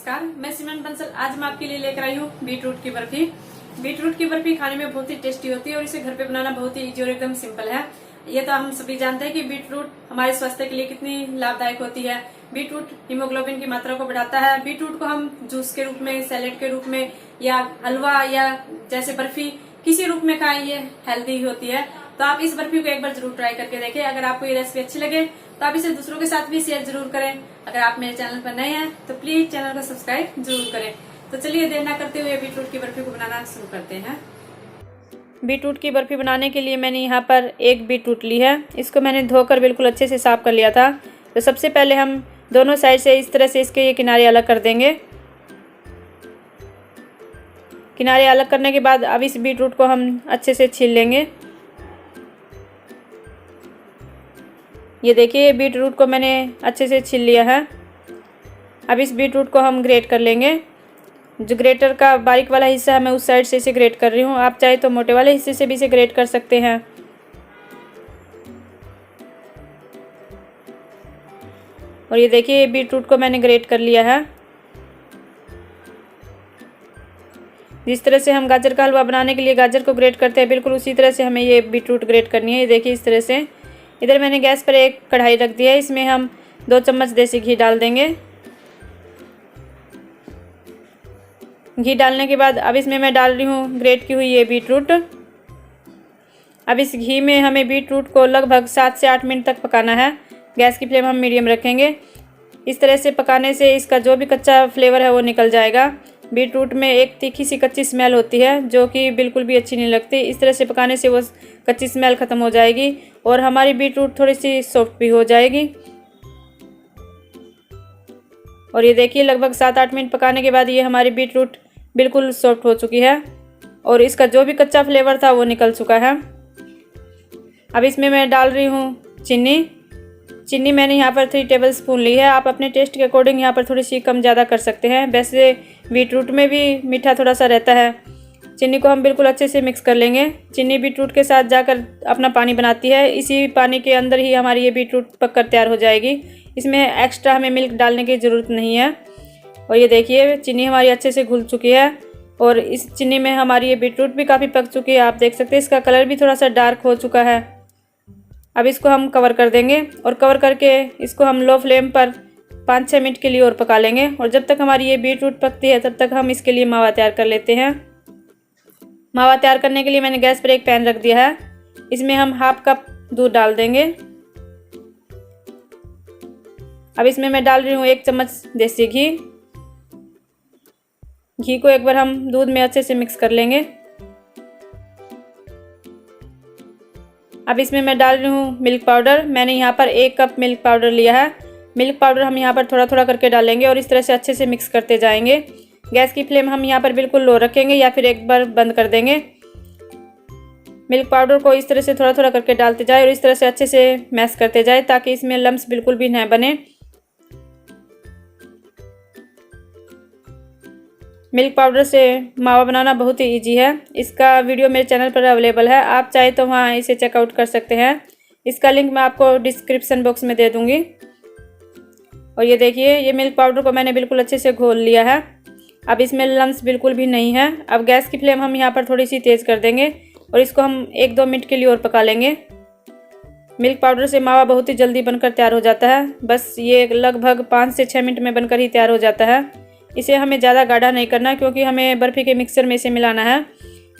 नमस्कार, मैं सिमरन बंसल। आज मैं आपके लिए लेकर आई हूँ बीटरूट की बर्फी। बीटरूट की बर्फी खाने में बहुत ही टेस्टी होती है और इसे घर पे बनाना बहुत ही इजी और एकदम सिंपल है। ये तो हम सभी जानते हैं कि बीटरूट हमारे स्वास्थ्य के लिए कितनी लाभदायक होती है। बीटरूट हीमोग्लोबिन की मात्रा को बढ़ाता है। बीटरूट को हम जूस के रूप में, सैलेड के रूप में या हलवा या जैसे बर्फी किसी रूप में खाएं, ये हेल्दी होती है। तो आप इस बर्फी को एक बार जरूर ट्राई करके देखें। अगर आपको ये रेसिपी अच्छी लगे तो आप इसे दूसरों के साथ भी शेयर जरूर करें। अगर आप मेरे चैनल पर नए हैं तो प्लीज चैनल को सब्सक्राइब जरूर करें। तो चलिए देर न करते हुए बीटरूट की बर्फी को बनाना शुरू करते हैं। बीटरूट की बर्फी बनाने के लिए मैंने यहाँ पर एक बीटरूट ली है। इसको मैंने धोकर बिल्कुल अच्छे से साफ कर लिया था। तो सबसे पहले हम दोनों साइड से इस तरह से इसके ये किनारे अलग कर देंगे। किनारे अलग करने के बाद अब इस बीटरूट को हम अच्छे से छील लेंगे। ये देखिए, बीटरूट को मैंने अच्छे से छील लिया है। अब इस बीटरूट को हम ग्रेट कर लेंगे। जो ग्रेटर का बारीक वाला हिस्सा है मैं उस साइड से इसे ग्रेट कर रही हूँ। आप चाहे तो मोटे वाले हिस्से से भी इसे ग्रेट कर सकते हैं। और ये देखिए, बीटरूट को मैंने ग्रेट कर लिया है। जिस तरह से हम गाजर का हलवा बनाने के लिए गाजर को ग्रेट करते हैं, बिल्कुल उसी तरह से हमें ये बीटरूट ग्रेट करनी है। ये देखिए, इस तरह से। इधर मैंने गैस पर एक कढ़ाई रख दी है। इसमें हम 2 चम्मच देसी घी डाल देंगे। घी डालने के बाद अब इसमें मैं डाल रही हूँ ग्रेट की हुई ये बीटरूट। अब इस घी में हमें बीटरूट को लगभग 7 से 8 मिनट तक पकाना है। गैस की फ्लेम हम मीडियम रखेंगे। इस तरह से पकाने से इसका जो भी कच्चा फ्लेवर है वो निकल जाएगा। बीटरूट में एक तीखी सी कच्ची स्मेल होती है जो कि बिल्कुल भी अच्छी नहीं लगती। इस तरह से पकाने से वो कच्ची स्मेल ख़त्म हो जाएगी और हमारी बीटरूट थोड़ी सी सॉफ्ट भी हो जाएगी। और ये देखिए, लगभग 7-8 मिनट पकाने के बाद ये हमारी बीटरूट बिल्कुल सॉफ्ट हो चुकी है और इसका जो भी कच्चा फ्लेवर था वो निकल चुका है। अब इसमें मैं डाल रही हूँ चीनी मैंने यहाँ पर 3 टेबल स्पून ली है। आप अपने टेस्ट के अकॉर्डिंग यहाँ पर थोड़ी सी कम ज़्यादा कर सकते हैं। वैसे बीटरूट में भी मीठा थोड़ा सा रहता है। चीनी को हम बिल्कुल अच्छे से मिक्स कर लेंगे। चीनी बीटरूट के साथ जाकर अपना पानी बनाती है। इसी पानी के अंदर ही हमारी ये बीटरूट पककर तैयार हो जाएगी। इसमें एक्स्ट्रा हमें मिल्क डालने की ज़रूरत नहीं है। और ये देखिए, चीनी हमारी अच्छे से घुल चुकी है और इस चीनी में हमारी ये बीटरूट भी काफ़ी पक चुकी है। आप देख सकते हैं इसका कलर भी थोड़ा सा डार्क हो चुका है। अब इसको हम कवर कर देंगे और कवर करके इसको हम लो फ्लेम पर 5-6 मिनट के लिए और पका लेंगे। और जब तक हमारी ये बीटरूट पकती है तब तक हम इसके लिए मावा तैयार कर लेते हैं। मावा तैयार करने के लिए मैंने गैस पर एक पैन रख दिया है। इसमें हम 1/2 कप दूध डाल देंगे। अब इसमें मैं डाल रही हूँ 1 चम्मच देसी घी। घी को एक बार हम दूध में अच्छे से मिक्स कर लेंगे। अब इसमें मैं डाल रही हूँ मिल्क पाउडर। मैंने यहाँ पर 1 कप मिल्क पाउडर लिया है। मिल्क पाउडर हम यहाँ पर थोड़ा थोड़ा करके डालेंगे और इस तरह से अच्छे से मिक्स करते जाएंगे। गैस की फ्लेम हम यहाँ पर बिल्कुल लो रखेंगे या फिर एक बार बंद कर देंगे। मिल्क पाउडर को इस तरह से थोड़ा थोड़ा करके डालते जाए और इस तरह से अच्छे से मैश करते जाए ताकि इसमें लम्स बिल्कुल भी न बने। मिल्क पाउडर से मावा बनाना बहुत ही इजी है। इसका वीडियो मेरे चैनल पर अवेलेबल है। आप चाहे तो वहाँ इसे चेकआउट कर सकते हैं। इसका लिंक मैं आपको डिस्क्रिप्शन बॉक्स में दे दूँगी। और ये देखिए, ये मिल्क पाउडर को मैंने बिल्कुल अच्छे से घोल लिया है। अब इसमें लम्स बिल्कुल भी नहीं है। अब गैस की फ्लेम हम यहाँ पर थोड़ी सी तेज़ कर देंगे और इसको हम 1-2 मिनट के लिए और पका लेंगे। मिल्क पाउडर से मावा बहुत ही जल्दी बनकर तैयार हो जाता है। बस ये लगभग 5 से 6 मिनट में बनकर ही तैयार हो जाता है। इसे हमें ज़्यादा गाढ़ा नहीं करना क्योंकि हमें बर्फ़ी के मिक्सर में इसे मिलाना है।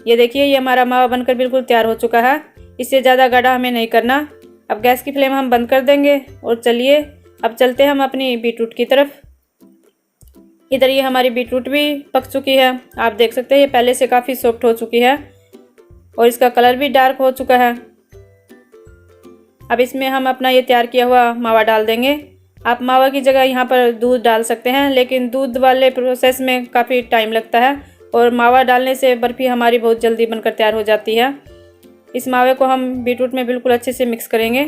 ये देखिए, ये हमारा मावा बनकर बिल्कुल तैयार हो चुका है। इससे ज़्यादा गाढ़ा हमें नहीं करना। अब गैस की फ्लेम हम बंद कर देंगे और चलिए अब चलते हैं हम अपनी बीटरूट की तरफ। इधर ये हमारी बीटरूट भी पक चुकी है। आप देख सकते हैं ये पहले से काफ़ी सॉफ्ट हो चुकी है और इसका कलर भी डार्क हो चुका है। अब इसमें हम अपना ये तैयार किया हुआ मावा डाल देंगे। आप मावा की जगह यहाँ पर दूध डाल सकते हैं, लेकिन दूध वाले प्रोसेस में काफ़ी टाइम लगता है और मावा डालने से बर्फ़ी हमारी बहुत जल्दी बनकर तैयार हो जाती है। इस मावे को हम बीटरूट में बिल्कुल अच्छे से मिक्स करेंगे।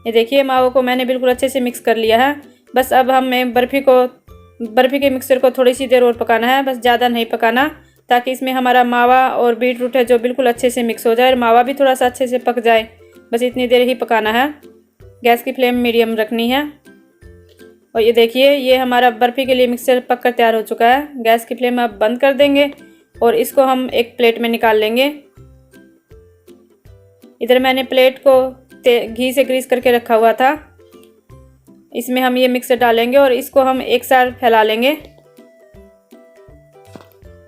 ये देखिए, मावे को मैंने बिल्कुल अच्छे से मिक्स कर लिया है। बस अब हमें बर्फ़ी के मिक्सर को थोड़ी सी देर और पकाना है। बस ज़्यादा नहीं पकाना, ताकि इसमें हमारा मावा और बीटरूट है जो बिल्कुल अच्छे से मिक्स हो जाए और मावा भी थोड़ा सा अच्छे से पक जाए। बस इतनी देर ही पकाना है। गैस की फ्लेम मीडियम रखनी है। और ये देखिए, ये हमारा बर्फ़ी के लिए मिक्सचर पककर तैयार हो चुका है। गैस की फ्लेम अब बंद कर देंगे और इसको हम एक प्लेट में निकाल लेंगे। इधर मैंने प्लेट को घी से ग्रीस करके रखा हुआ था। इसमें हम ये मिक्सचर डालेंगे और इसको हम एक साथ फैला लेंगे।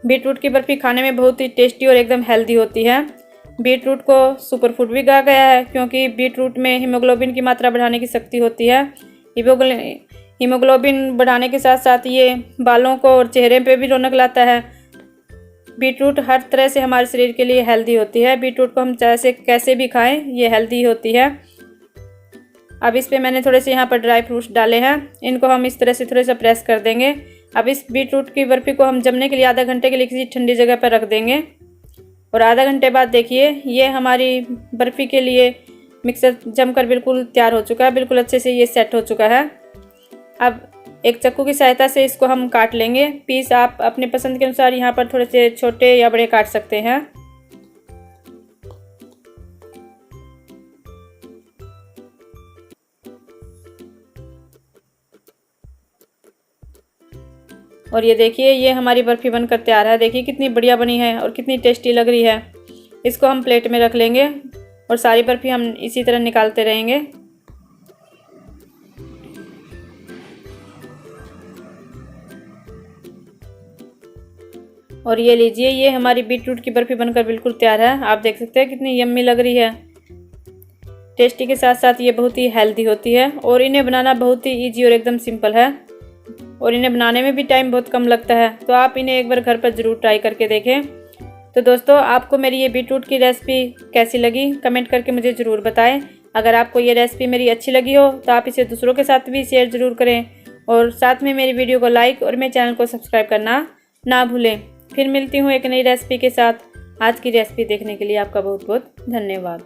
बीटरूट की बर्फ़ी खाने में बहुत ही टेस्टी और एकदम हेल्दी होती है। बीटरूट को सुपर फूड भी कहा गया है क्योंकि बीटरूट में हीमोग्लोबिन की मात्रा बढ़ाने की शक्ति होती है। हीमोग्लोबिन बढ़ाने के साथ साथ ये बालों को और चेहरे पे भी रौनक लाता है। बीटरूट हर तरह से हमारे शरीर के लिए हेल्दी होती है। बीटरूट को हम चाहे कैसे भी खाएं, ये हेल्दी होती है। अब इस पे मैंने थोड़े से यहाँ पर ड्राई फ्रूट्स डाले हैं। इनको हम इस तरह से थोड़ा सा प्रेस कर देंगे। अब इस बीटरूट की बर्फ़ी को हम जमने के लिए आधा घंटे के लिए किसी ठंडी जगह पर रख देंगे और आधा घंटे बाद देखिए, ये हमारी बर्फ़ी के लिए मिक्सर जमकर बिल्कुल तैयार हो चुका है। बिल्कुल अच्छे से ये सेट हो चुका है। अब एक चाकू की सहायता से इसको हम काट लेंगे। पीस आप अपने पसंद के अनुसार यहाँ पर थोड़े से छोटे या बड़े काट सकते हैं। और ये देखिए, ये हमारी बर्फ़ी बनकर तैयार है। देखिए कितनी बढ़िया बनी है और कितनी टेस्टी लग रही है। इसको हम प्लेट में रख लेंगे और सारी बर्फ़ी हम इसी तरह निकालते रहेंगे। और ये लीजिए, ये हमारी बीटरूट की बर्फ़ी बनकर बिल्कुल तैयार है। आप देख सकते हैं कितनी यम्मी लग रही है। टेस्टी के साथ साथ ये बहुत ही हेल्दी होती है और इन्हें बनाना बहुत ही ईजी और एकदम सिंपल है और इन्हें बनाने में भी टाइम बहुत कम लगता है। तो आप इन्हें एक बार घर पर ज़रूर ट्राई करके देखें। तो दोस्तों, आपको मेरी ये बीटरूट की रेसिपी कैसी लगी कमेंट करके मुझे ज़रूर बताएं। अगर आपको ये रेसिपी मेरी अच्छी लगी हो तो आप इसे दूसरों के साथ भी शेयर ज़रूर करें और साथ में मेरी वीडियो को लाइक और मेरे चैनल को सब्सक्राइब करना ना भूलें। फिर मिलती हूँ एक नई रेसिपी के साथ। आज की रेसिपी देखने के लिए आपका बहुत बहुत धन्यवाद।